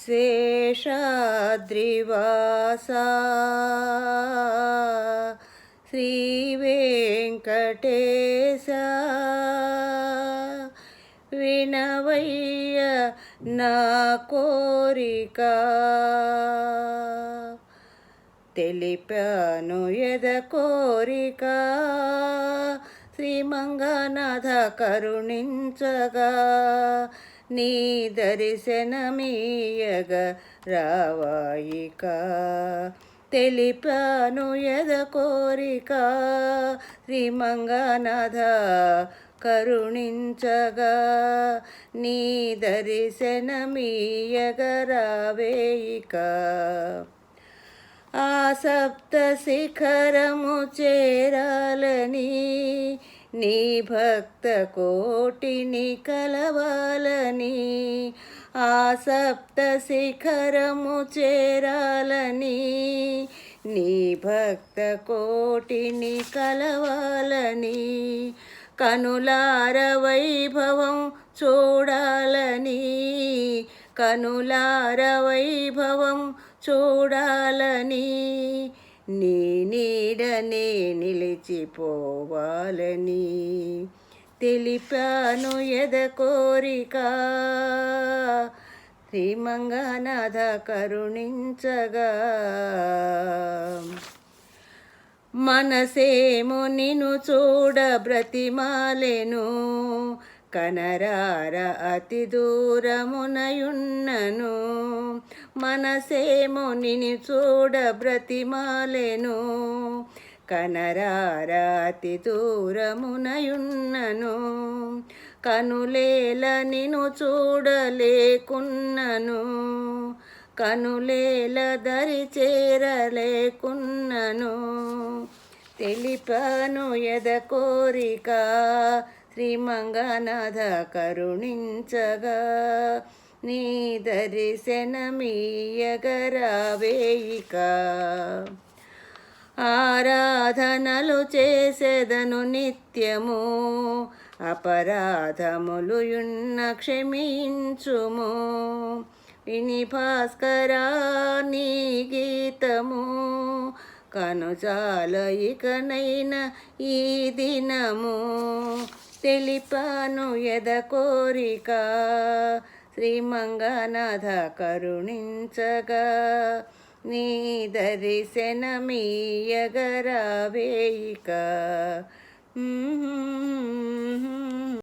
శేషాద్రివాసా శ్రీ వెంకటేశ వినవయ్య నా కోరిక తెలిపాను ఎద కోరిక శ్రీమంగనాథ కరుణించగా నీ దర్శనమీయగ రావాయిక తెలిపాను ఎద కోరిక శ్రీమంగనాథ కరుణించగా నీ దర్శనమీయగ రావేయిక ఆ సప్త శిఖరము చేరాలని నీ భక్త కోటిని కలవాలని ఆ సప్త శిఖరము చేరాలని నీ భక్త కోటిని కలవాలని కనులార వైభవం చూడాలని కనులార వైభవం చూడాలని నీ నీడనే నిలిచిపోవాలని తెలిపాను ఎద కోరిక శ్రీమంగనాథ కరుణించగా మనసేమో నిన్ను చూడ బ్రతిమాలెను కనరార అతి దూరమునయున్నను మనసేమో నిన్ను చూడ బ్రతిమాలెను కనరార అతి దూరమునయున్నను కనులేల నిన్ను చూడలేకున్నను కనులేల దరి చేరలేకున్నను తెలిపాను ఎద కోరిక శ్రీమంగనాథ కరుణించగా నీ దర్శనమీయగ రావేయిక ఆరాధనలు చేసేదను నిత్యము అపరాధములుయున్న క్షమించుము విని భాస్కరా నీ గీతము కనుచాల ఇకనైన ఈ దినము తెలిపాను ఎద కోరిక శ్రీమంగనాథ కరుణించగా నీ దర్శనమీయగ రావేయిక